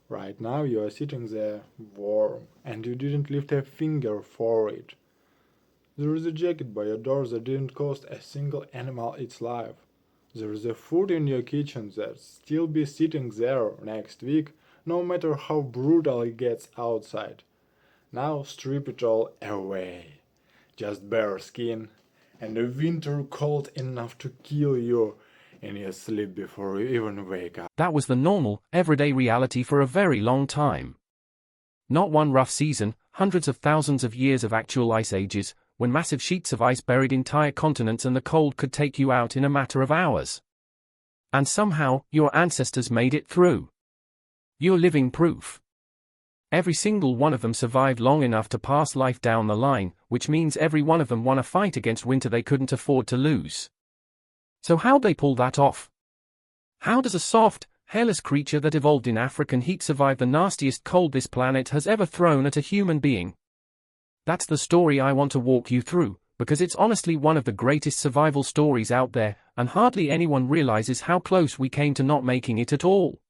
Right now you are sitting there, warm, and you didn't lift a finger for it. There is a jacket by your door that didn't cost a single animal its life. There is a food in your kitchen that still be sitting there next week, no matter how brutal it gets outside. Now strip it all away. Just bare skin and a winter cold enough to kill you in your sleep before you even wake up. That was the normal, everyday reality for a very long time. Not one rough season, hundreds of thousands of years of actual ice ages, when massive sheets of ice buried entire continents and the cold could take you out in a matter of hours. And somehow, your ancestors made it through. You're living proof. Every single one of them survived long enough to pass life down the line, which means every one of them won a fight against winter they couldn't afford to lose. So how'd they pull that off? How does a soft, hairless creature that evolved in African heat survive the nastiest cold this planet has ever thrown at a human being? That's the story I want to walk you through, because it's honestly one of the greatest survival stories out there, and hardly anyone realizes how close we came to not making it at all.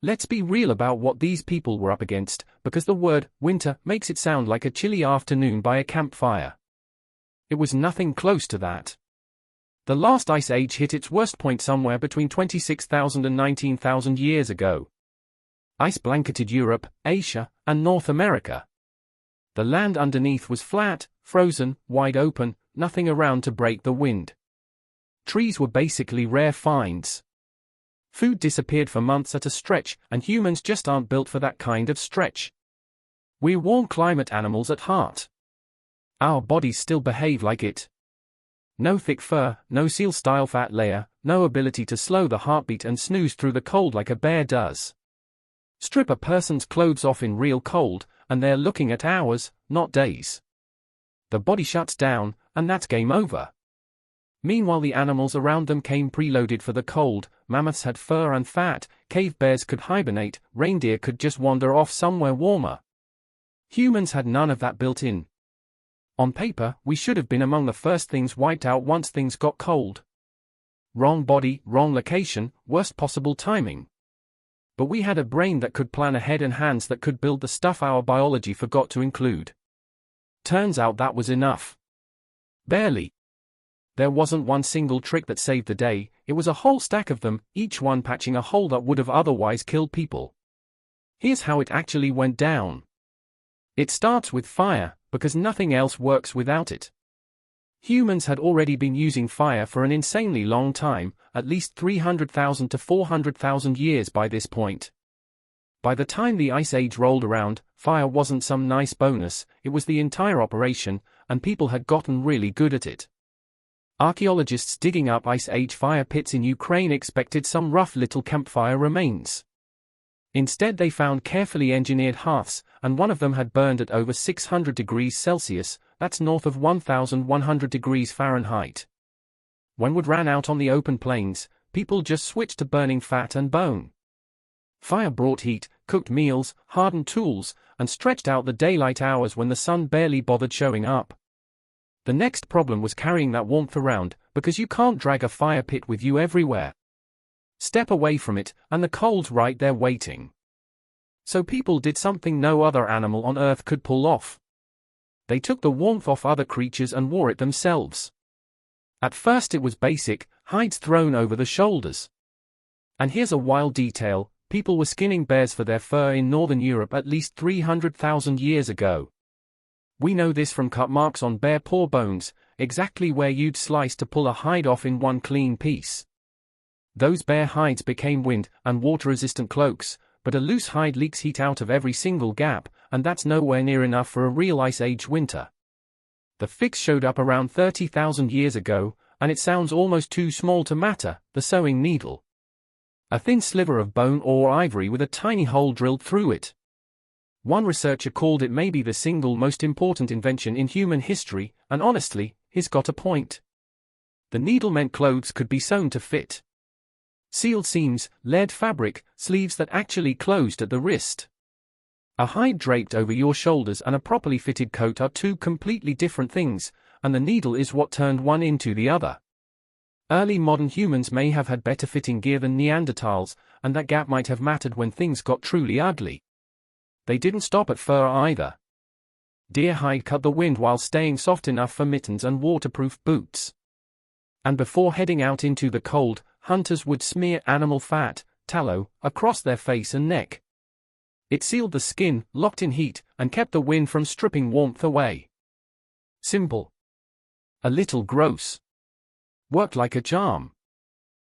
Let's be real about what these people were up against, because the word winter makes it sound like a chilly afternoon by a campfire. It was nothing close to that. The last ice age hit its worst point somewhere between 26,000 and 19,000 years ago. Ice blanketed Europe, Asia, and North America. The land underneath was flat, frozen, wide open, nothing around to break the wind. Trees were basically rare finds. Food disappeared for months at a stretch, and humans just aren't built for that kind of stretch. We're warm climate animals at heart. Our bodies still behave like it. No thick fur, no seal-style fat layer, no ability to slow the heartbeat and snooze through the cold like a bear does. Strip a person's clothes off in real cold, and they're looking at hours, not days. The body shuts down, and that's game over. Meanwhile, the animals around them came preloaded for the cold. Mammoths had fur and fat, cave bears could hibernate, reindeer could just wander off somewhere warmer. Humans had none of that built in. On paper, we should have been among the first things wiped out once things got cold. Wrong body, wrong location, worst possible timing. But we had a brain that could plan ahead and hands that could build the stuff our biology forgot to include. Turns out that was enough. Barely. There wasn't one single trick that saved the day, it was a whole stack of them, each one patching a hole that would have otherwise killed people. Here's how it actually went down. It starts with fire, because nothing else works without it. Humans had already been using fire for an insanely long time, at least 300,000 to 400,000 years by this point. By the time the Ice Age rolled around, fire wasn't some nice bonus, it was the entire operation, and people had gotten really good at it. Archaeologists digging up Ice Age fire pits in Ukraine expected some rough little campfire remains. Instead they found carefully engineered hearths, and one of them had burned at over 600 degrees Celsius, that's north of 1,100 degrees Fahrenheit. When wood ran out on the open plains, people just switched to burning fat and bone. Fire brought heat, cooked meals, hardened tools, and stretched out the daylight hours when the sun barely bothered showing up. The next problem was carrying that warmth around, because you can't drag a fire pit with you everywhere. Step away from it, and the cold's right there waiting. So people did something no other animal on Earth could pull off. They took the warmth off other creatures and wore it themselves. At first it was basic, hides thrown over the shoulders. And here's a wild detail, people were skinning bears for their fur in northern Europe at least 300,000 years ago. We know this from cut marks on bear paw bones, exactly where you'd slice to pull a hide off in one clean piece. Those bear hides became wind and water-resistant cloaks, but a loose hide leaks heat out of every single gap, and that's nowhere near enough for a real Ice Age winter. The fix showed up around 30,000 years ago, and it sounds almost too small to matter, the sewing needle. A thin sliver of bone or ivory with a tiny hole drilled through it. One researcher called it maybe the single most important invention in human history, and honestly, he's got a point. The needle meant clothes could be sewn to fit. Sealed seams, layered fabric, sleeves that actually closed at the wrist. A hide draped over your shoulders and a properly fitted coat are two completely different things, and the needle is what turned one into the other. Early modern humans may have had better fitting gear than Neanderthals, and that gap might have mattered when things got truly ugly. They didn't stop at fur either. Deer hide cut the wind while staying soft enough for mittens and waterproof boots. And before heading out into the cold, hunters would smear animal fat, tallow, across their face and neck. It sealed the skin, locked in heat, and kept the wind from stripping warmth away. Simple. A little gross. Worked like a charm.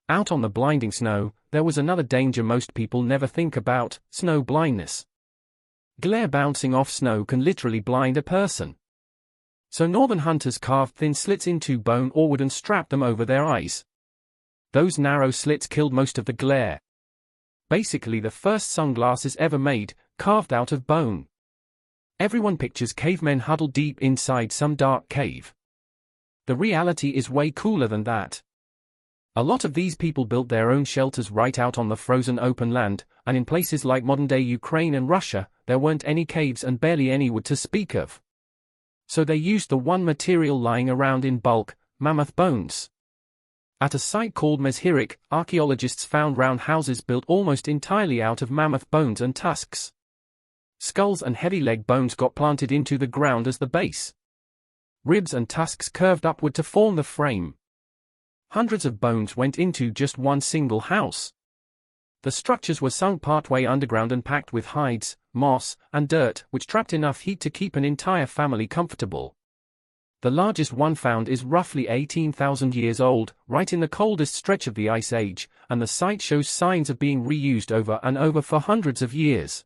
Out on the blinding snow, there was another danger most people never think about: snow blindness. Glare bouncing off snow can literally blind a person. So northern hunters carved thin slits into bone or wood and strapped them over their eyes. Those narrow slits killed most of the glare. Basically the first sunglasses ever made, carved out of bone. Everyone pictures cavemen huddled deep inside some dark cave. The reality is way cooler than that. A lot of these people built their own shelters right out on the frozen open land, and in places like modern-day Ukraine and Russia, there weren't any caves and barely any wood to speak of. So they used the one material lying around in bulk: mammoth bones. At a site called Prehistoric, archaeologists found round houses built almost entirely out of mammoth bones and tusks. Skulls and heavy leg bones got planted into the ground as the base. Ribs and tusks curved upward to form the frame. Hundreds of bones went into just one single house. The structures were sunk partway underground and packed with hides, moss, and dirt, which trapped enough heat to keep an entire family comfortable. The largest one found is roughly 18,000 years old, right in the coldest stretch of the Ice Age, and the site shows signs of being reused over and over for hundreds of years.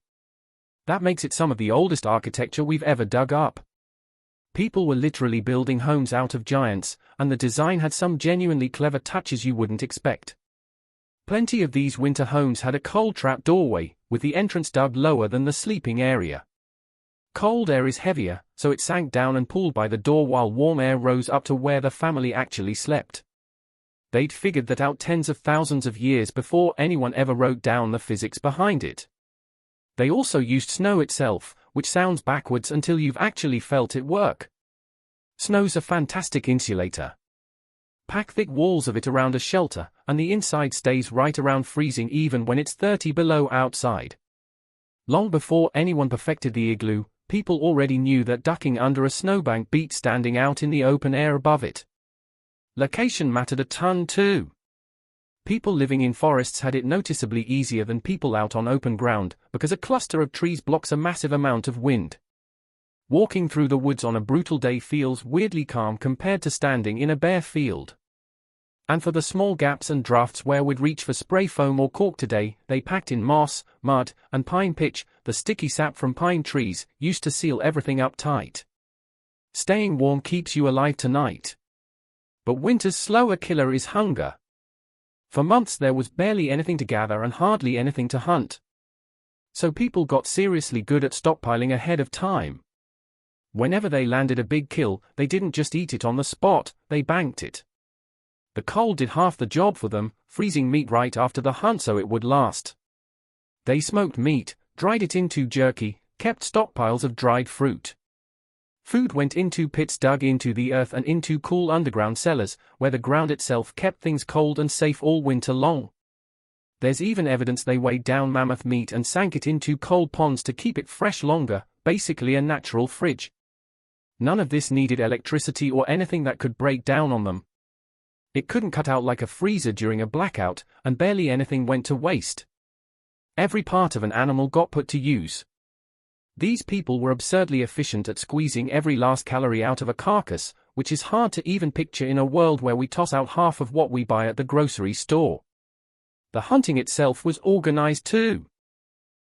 That makes it some of the oldest architecture we've ever dug up. People were literally building homes out of giants, and the design had some genuinely clever touches you wouldn't expect. Plenty of these winter homes had a cold trap doorway, with the entrance dug lower than the sleeping area. Cold air is heavier, so it sank down and pooled by the door while warm air rose up to where the family actually slept. They'd figured that out tens of thousands of years before anyone ever wrote down the physics behind it. They also used snow itself, which sounds backwards until you've actually felt it work. Snow's a fantastic insulator. Pack thick walls of it around a shelter, and the inside stays right around freezing even when it's 30 below outside. Long before anyone perfected the igloo, people already knew that ducking under a snowbank beat standing out in the open air above it. Location mattered a ton too. People living in forests had it noticeably easier than people out on open ground, because a cluster of trees blocks a massive amount of wind. Walking through the woods on a brutal day feels weirdly calm compared to standing in a bare field. And for the small gaps and drafts where we'd reach for spray foam or cork today, they packed in moss, mud, and pine pitch. The sticky sap from pine trees used to seal everything up tight. Staying warm keeps you alive tonight. But winter's slower killer is hunger. For months there was barely anything to gather and hardly anything to hunt. So people got seriously good at stockpiling ahead of time. Whenever they landed a big kill, they didn't just eat it on the spot, they banked it. The cold did half the job for them, freezing meat right after the hunt so it would last. They smoked meat, dried it into jerky, kept stockpiles of dried fruit. Food went into pits dug into the earth and into cool underground cellars, where the ground itself kept things cold and safe all winter long. There's even evidence they weighed down mammoth meat and sank it into cold ponds to keep it fresh longer, basically a natural fridge. None of this needed electricity or anything that could break down on them. It couldn't cut out like a freezer during a blackout, and barely anything went to waste. Every part of an animal got put to use. These people were absurdly efficient at squeezing every last calorie out of a carcass, which is hard to even picture in a world where we toss out half of what we buy at the grocery store. The hunting itself was organized too.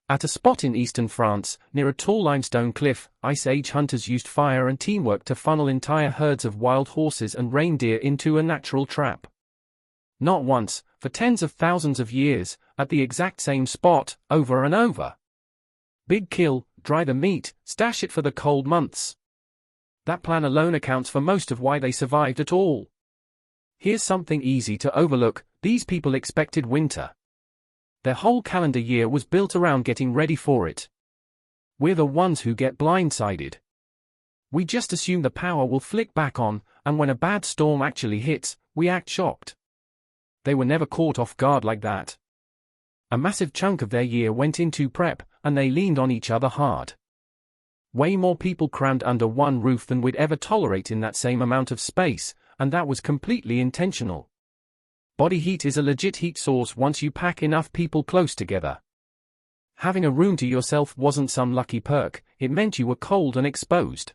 At a spot in eastern France, near a tall limestone cliff, Ice Age hunters used fire and teamwork to funnel entire herds of wild horses and reindeer into a natural trap. Not once, for tens of thousands of years, at the exact same spot, over and over. Big kill, dry the meat, stash it for the cold months. That plan alone accounts for most of why they survived at all. Here's something easy to overlook: these people expected winter. Their whole calendar year was built around getting ready for it. We're the ones who get blindsided. We just assume the power will flick back on, and when a bad storm actually hits, we act shocked. They were never caught off guard like that. A massive chunk of their year went into prep, and they leaned on each other hard. Way more people crammed under one roof than we'd ever tolerate in that same amount of space, and that was completely intentional. Body heat is a legit heat source once you pack enough people close together. Having a room to yourself wasn't some lucky perk, it meant you were cold and exposed.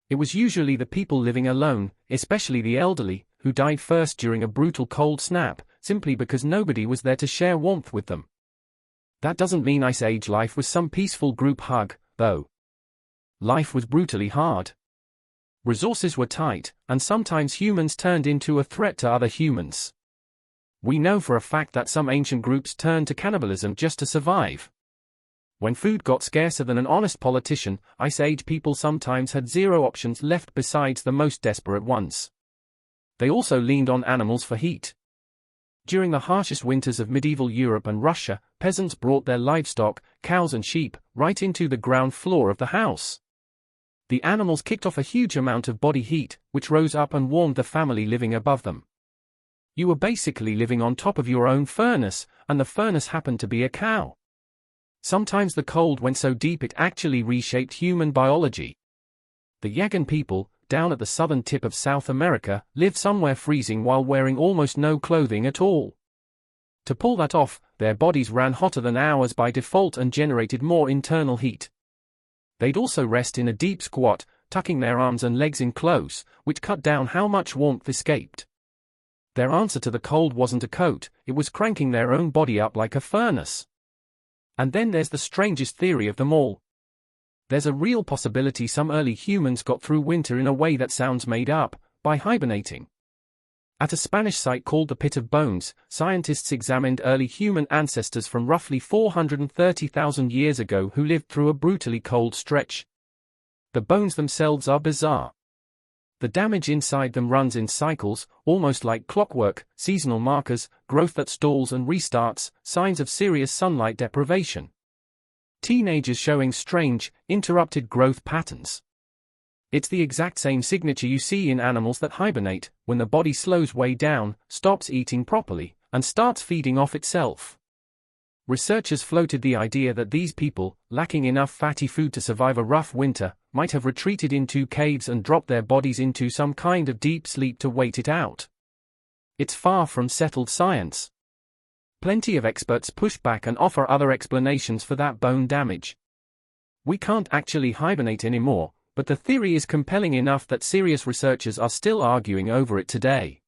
It was usually the people living alone, especially the elderly, who died first during a brutal cold snap, simply because nobody was there to share warmth with them. That doesn't mean Ice Age life was some peaceful group hug, though. Life was brutally hard. Resources were tight, and sometimes humans turned into a threat to other humans. We know for a fact that some ancient groups turned to cannibalism just to survive. When food got scarcer than an honest politician, Ice Age people sometimes had zero options left besides the most desperate ones. They also leaned on animals for heat. During the harshest winters of medieval Europe and Russia, peasants brought their livestock, cows and sheep, right into the ground floor of the house. The animals kicked off a huge amount of body heat, which rose up and warmed the family living above them. You were basically living on top of your own furnace, and the furnace happened to be a cow. Sometimes the cold went so deep it actually reshaped human biology. The Yagan people, down at the southern tip of South America, lived somewhere freezing while wearing almost no clothing at all. To pull that off, their bodies ran hotter than ours by default and generated more internal heat. They'd also rest in a deep squat, tucking their arms and legs in close, which cut down how much warmth escaped. Their answer to the cold wasn't a coat, it was cranking their own body up like a furnace. And then there's the strangest theory of them all. There's a real possibility some early humans got through winter in a way that sounds made up, by hibernating. At a Spanish site called the Pit of Bones, scientists examined early human ancestors from roughly 430,000 years ago who lived through a brutally cold stretch. The bones themselves are bizarre. The damage inside them runs in cycles, almost like clockwork, seasonal markers, growth that stalls and restarts, signs of serious sunlight deprivation. Teenagers showing strange, interrupted growth patterns. It's the exact same signature you see in animals that hibernate, when the body slows way down, stops eating properly, and starts feeding off itself. Researchers floated the idea that these people, lacking enough fatty food to survive a rough winter, might have retreated into caves and dropped their bodies into some kind of deep sleep to wait it out. It's far from settled science. Plenty of experts push back and offer other explanations for that bone damage. We can't actually hibernate anymore, but the theory is compelling enough that serious researchers are still arguing over it today.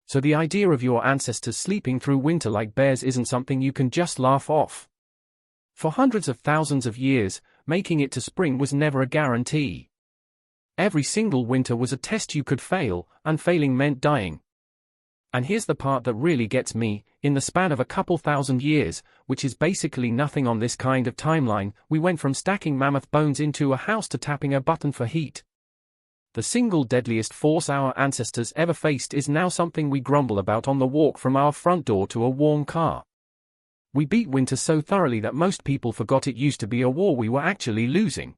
So the idea of your ancestors sleeping through winter like bears isn't something you can just laugh off. For hundreds of thousands of years, making it to spring was never a guarantee. Every single winter was a test you could fail, and failing meant dying. And here's the part that really gets me, in the span of a couple thousand years, which is basically nothing on this kind of timeline, we went from stacking mammoth bones into a house to tapping a button for heat. The single deadliest force our ancestors ever faced is now something we grumble about on the walk from our front door to a warm car. We beat winter so thoroughly that most people forgot it used to be a war we were actually losing.